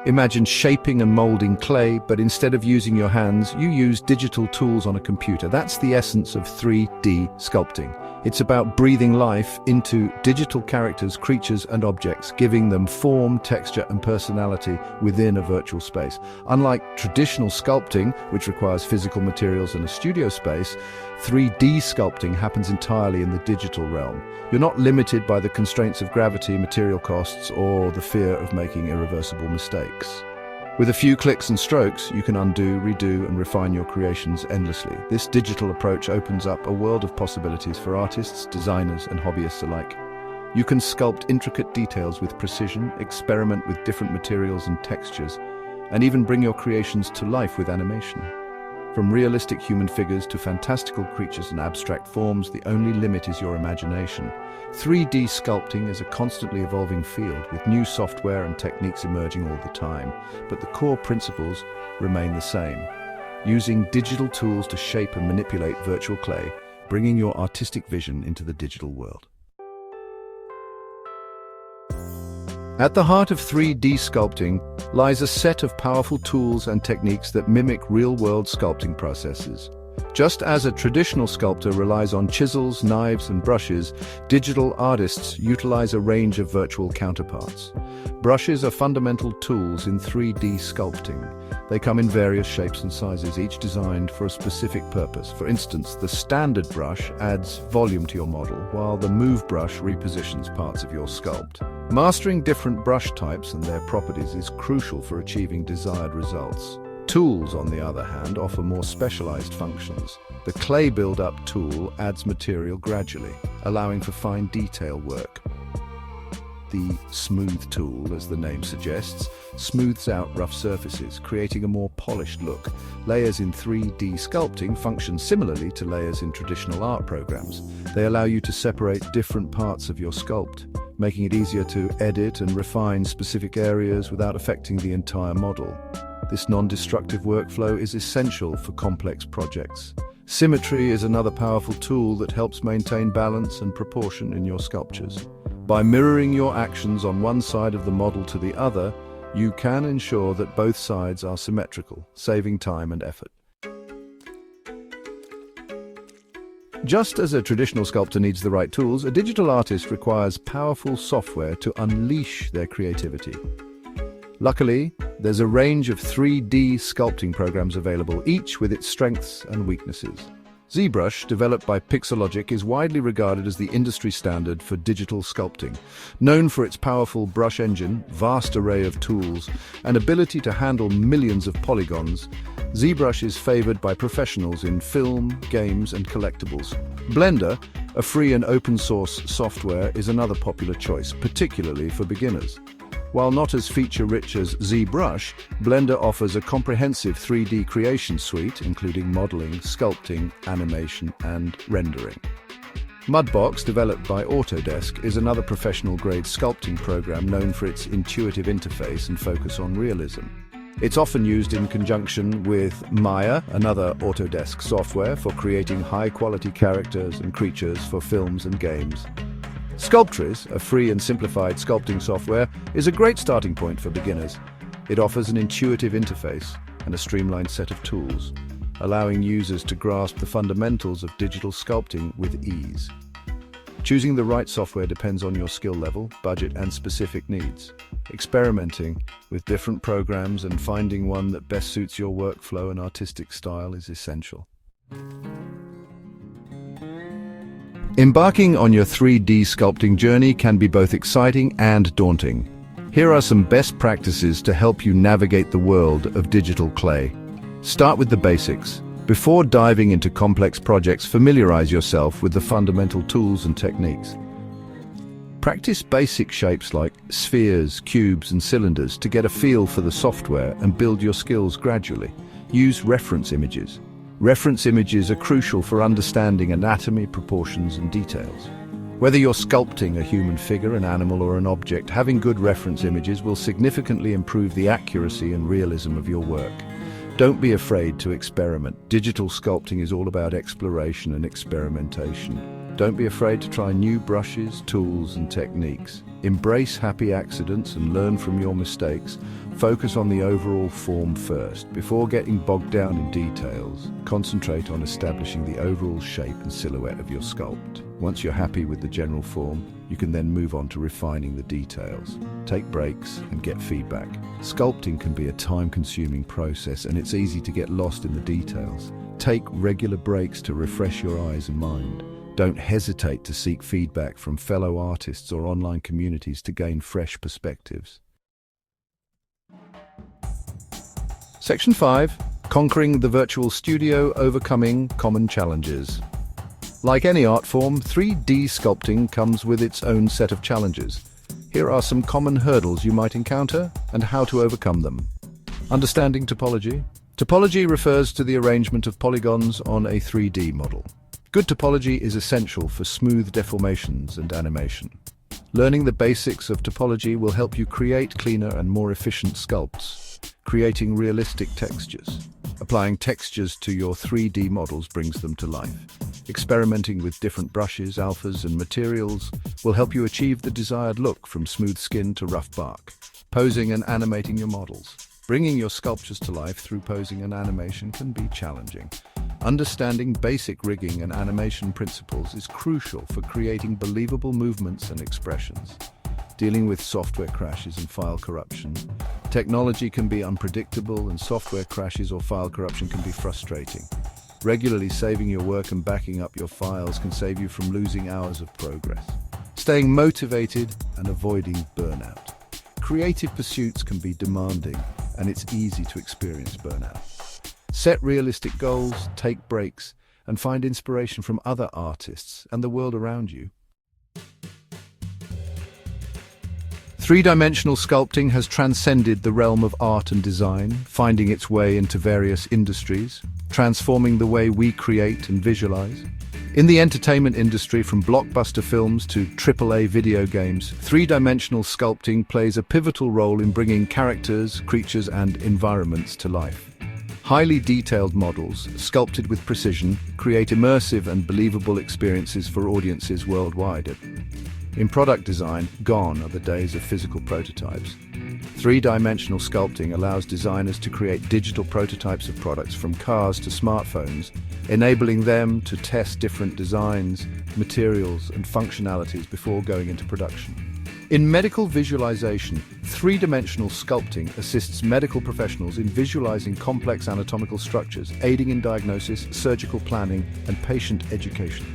Imagine shaping and molding clay, but instead of using your hands, you use digital tools on a computer. That's the essence of 3D sculpting. It's about breathing life into digital characters, creatures, and objects, giving them form, texture, and personality within a virtual space. Unlike traditional sculpting, which requires physical materials and a studio space, 3D sculpting happens entirely in the digital realm. You're not limited by the constraints of gravity, material costs, or the fear of making irreversible mistakes. With a few clicks and strokes, you can undo, redo, and refine your creations endlessly. This digital approach opens up a world of possibilities for artists, designers, and hobbyists alike. You can sculpt intricate details with precision, experiment with different materials and textures, and even bring your creations to life with animation. From realistic human figures to fantastical creatures and abstract forms, the only limit is your imagination. 3D sculpting is a constantly evolving field, with new software and techniques emerging all the time, but the core principles remain the same. Using digital tools to shape and manipulate virtual clay, bringing your artistic vision into the digital world. At the heart of 3D sculpting lies a set of powerful tools and techniques that mimic real-world sculpting processes. Just as a traditional sculptor relies on chisels, knives, and brushes, digital artists utilize a range of virtual counterparts. Brushes are fundamental tools in 3D sculpting. They come in various shapes and sizes, each designed for a specific purpose. For instance, the standard brush adds volume to your model, while the move brush repositions parts of your sculpt. Mastering different brush types and their properties is crucial for achieving desired results. Tools, on the other hand, offer more specialized functions. The clay build-up tool adds material gradually, allowing for fine detail work. The smooth tool, as the name suggests, smooths out rough surfaces, creating a more polished look. Layers in 3D sculpting function similarly to layers in traditional art programs. They allow you to separate different parts of your sculpt, making it easier to edit and refine specific areas without affecting the entire model. This non-destructive workflow is essential for complex projects. Symmetry is another powerful tool that helps maintain balance and proportion in your sculptures. By mirroring your actions on one side of the model to the other, you can ensure that both sides are symmetrical, saving time and effort. Just as a traditional sculptor needs the right tools, a digital artist requires powerful software to unleash their creativity. Luckily, there's a range of 3D sculpting programs available, each with its strengths and weaknesses. ZBrush, developed by Pixelogic, is widely regarded as the industry standard for digital sculpting. Known for its powerful brush engine, vast array of tools, and ability to handle millions of polygons, ZBrush is favored by professionals in film, games, and collectibles. Blender, a free and open-source software, is another popular choice, particularly for beginners. While not as feature-rich as ZBrush, Blender offers a comprehensive 3D creation suite, including modeling, sculpting, animation, and rendering. Mudbox, developed by Autodesk, is another professional-grade sculpting program known for its intuitive interface and focus on realism. It's often used in conjunction with Maya, another Autodesk software for creating high-quality characters and creatures for films and games. Sculptris, a free and simplified sculpting software, is a great starting point for beginners. It offers an intuitive interface and a streamlined set of tools, allowing users to grasp the fundamentals of digital sculpting with ease. Choosing the right software depends on your skill level, budget, and specific needs. Experimenting with different programs and finding one that best suits your workflow and artistic style is essential. Embarking on your 3D sculpting journey can be both exciting and daunting. Here are some best practices to help you navigate the world of digital clay. Start with the basics. Before diving into complex projects, familiarize yourself with the fundamental tools and techniques. Practice basic shapes like spheres, cubes, and cylinders to get a feel for the software and build your skills gradually. Use reference images. Reference images are crucial for understanding anatomy, proportions, and details. Whether you're sculpting a human figure, an animal, or an object, having good reference images will significantly improve the accuracy and realism of your work. Don't be afraid to experiment. Digital sculpting is all about exploration and experimentation. Don't be afraid to try new brushes, tools, and techniques. Embrace happy accidents and learn from your mistakes. Focus on the overall form first. Before getting bogged down in details, concentrate on establishing the overall shape and silhouette of your sculpt. Once you're happy with the general form, you can then move on to refining the details. Take breaks and get feedback. Sculpting can be a time-consuming process, and it's easy to get lost in the details. Take regular breaks to refresh your eyes and mind. Don't hesitate to seek feedback from fellow artists or online communities to gain fresh perspectives. Section 5. Conquering the virtual studio, overcoming common challenges. Like any art form, 3D sculpting comes with its own set of challenges. Here are some common hurdles you might encounter and how to overcome them. Understanding topology. Topology refers to the arrangement of polygons on a 3D model. Good topology is essential for smooth deformations and animation. Learning the basics of topology will help you create cleaner and more efficient sculpts. Creating realistic textures. Applying textures to your 3D models brings them to life. Experimenting with different brushes, alphas, and materials will help you achieve the desired look, from smooth skin to rough bark. Posing and animating your models. Bringing your sculptures to life through posing and animation can be challenging. Understanding basic rigging and animation principles is crucial for creating believable movements and expressions. Dealing with software crashes and file corruption. Technology can be unpredictable, and software crashes or file corruption can be frustrating. Regularly saving your work and backing up your files can save you from losing hours of progress. Staying motivated and avoiding burnout. Creative pursuits can be demanding, and it's easy to experience burnout. Set realistic goals, take breaks, and find inspiration from other artists and the world around you. Three-dimensional sculpting has transcended the realm of art and design, finding its way into various industries, transforming the way we create and visualize. In the entertainment industry, from blockbuster films to AAA video games, three-dimensional sculpting plays a pivotal role in bringing characters, creatures, and environments to life. Highly detailed models, sculpted with precision, create immersive and believable experiences for audiences worldwide. In product design, gone are the days of physical prototypes. Three-dimensional sculpting allows designers to create digital prototypes of products, from cars to smartphones, enabling them to test different designs, materials, and functionalities before going into production. In medical visualization, three-dimensional sculpting assists medical professionals in visualizing complex anatomical structures, aiding in diagnosis, surgical planning, and patient education.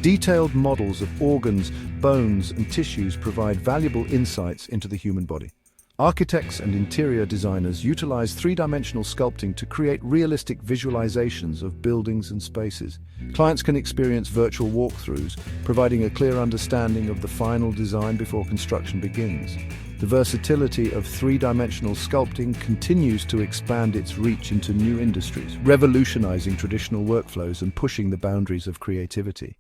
Detailed models of organs, bones, and tissues provide valuable insights into the human body. Architects and interior designers utilize three-dimensional sculpting to create realistic visualizations of buildings and spaces. Clients can experience virtual walkthroughs, providing a clear understanding of the final design before construction begins. The versatility of three-dimensional sculpting continues to expand its reach into new industries, revolutionizing traditional workflows and pushing the boundaries of creativity.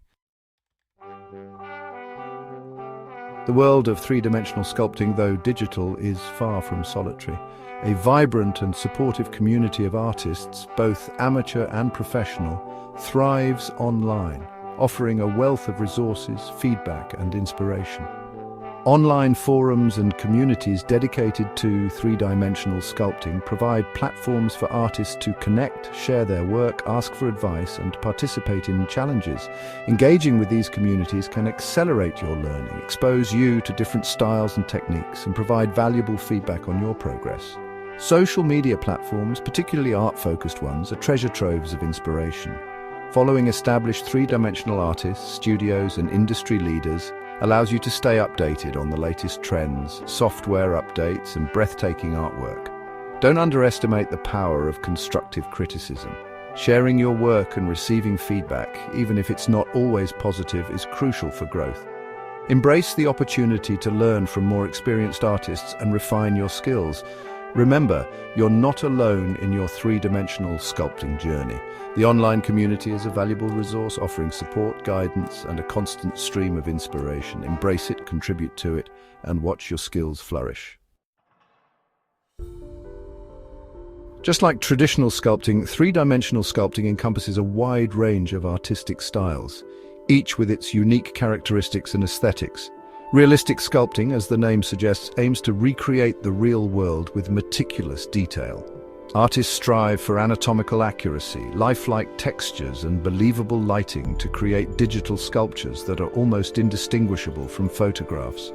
The world of three-dimensional sculpting, though digital, is far from solitary. A vibrant and supportive community of artists, both amateur and professional, thrives online, offering a wealth of resources, feedback, and inspiration. Online forums and communities dedicated to three-dimensional sculpting provide platforms for artists to connect, share their work, ask for advice, and participate in challenges. Engaging with these communities can accelerate your learning, expose you to different styles and techniques, and provide valuable feedback on your progress. Social media platforms, particularly art-focused ones, are treasure troves of inspiration. Following established three-dimensional artists, studios, and industry leaders allows you to stay updated on the latest trends, software updates, and breathtaking artwork. Don't underestimate the power of constructive criticism. Sharing your work and receiving feedback, even if it's not always positive, is crucial for growth. Embrace the opportunity to learn from more experienced artists and refine your skills. Remember, you're not alone in your three-dimensional sculpting journey. The online community is a valuable resource, offering support, guidance, and a constant stream of inspiration. Embrace it, contribute to it, and watch your skills flourish. Just like traditional sculpting, three-dimensional sculpting encompasses a wide range of artistic styles. each with its unique characteristics and aesthetics. Realistic sculpting, as the name suggests, aims to recreate the real world with meticulous detail. Artists strive for anatomical accuracy, lifelike textures, and believable lighting to create digital sculptures that are almost indistinguishable from photographs.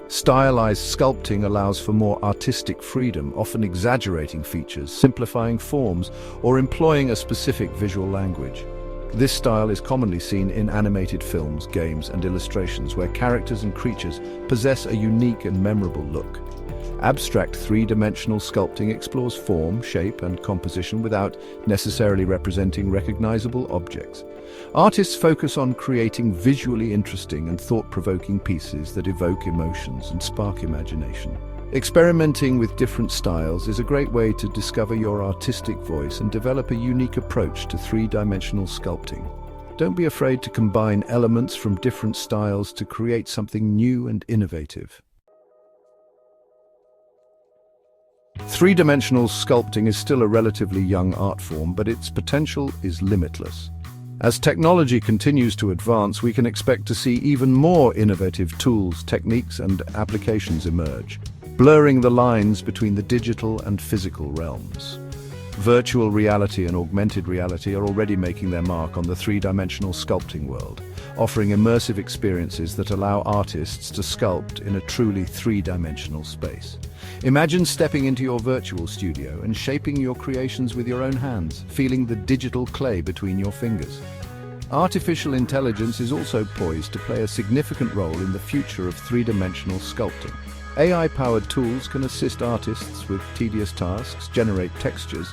Stylized sculpting allows for more artistic freedom, often exaggerating features, simplifying forms, or employing a specific visual language. This style is commonly seen in animated films, games, and illustrations where characters and creatures possess a unique and memorable look. Abstract three-dimensional sculpting explores form, shape, and composition without necessarily representing recognizable objects. Artists focus on creating visually interesting and thought-provoking pieces that evoke emotions and spark imagination. Experimenting with different styles is a great way to discover your artistic voice and develop a unique approach to three-dimensional sculpting. Don't be afraid to combine elements from different styles to create something new and innovative. Three-dimensional sculpting is still a relatively young art form, but its potential is limitless. As technology continues to advance, we can expect to see even more innovative tools, techniques, and applications emerge, blurring the lines between the digital and physical realms. Virtual reality and augmented reality are already making their mark on the three-dimensional sculpting world, offering immersive experiences that allow artists to sculpt in a truly three-dimensional space. Imagine stepping into your virtual studio and shaping your creations with your own hands, feeling the digital clay between your fingers. Artificial intelligence is also poised to play a significant role in the future of three-dimensional sculpting. AI-powered tools can assist artists with tedious tasks, generate textures,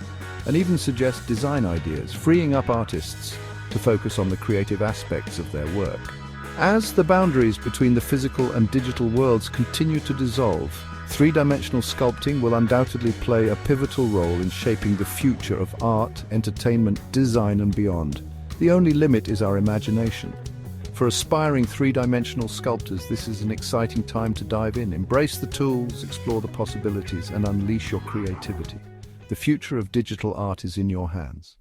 and even suggest design ideas, freeing up artists to focus on the creative aspects of their work. As the boundaries between the physical and digital worlds continue to dissolve, three-dimensional sculpting will undoubtedly play a pivotal role in shaping the future of art, entertainment, design, and beyond. The only limit is our imagination. For aspiring three-dimensional sculptors, this is an exciting time to dive in. Embrace the tools, explore the possibilities, and unleash your creativity. The future of digital art is in your hands.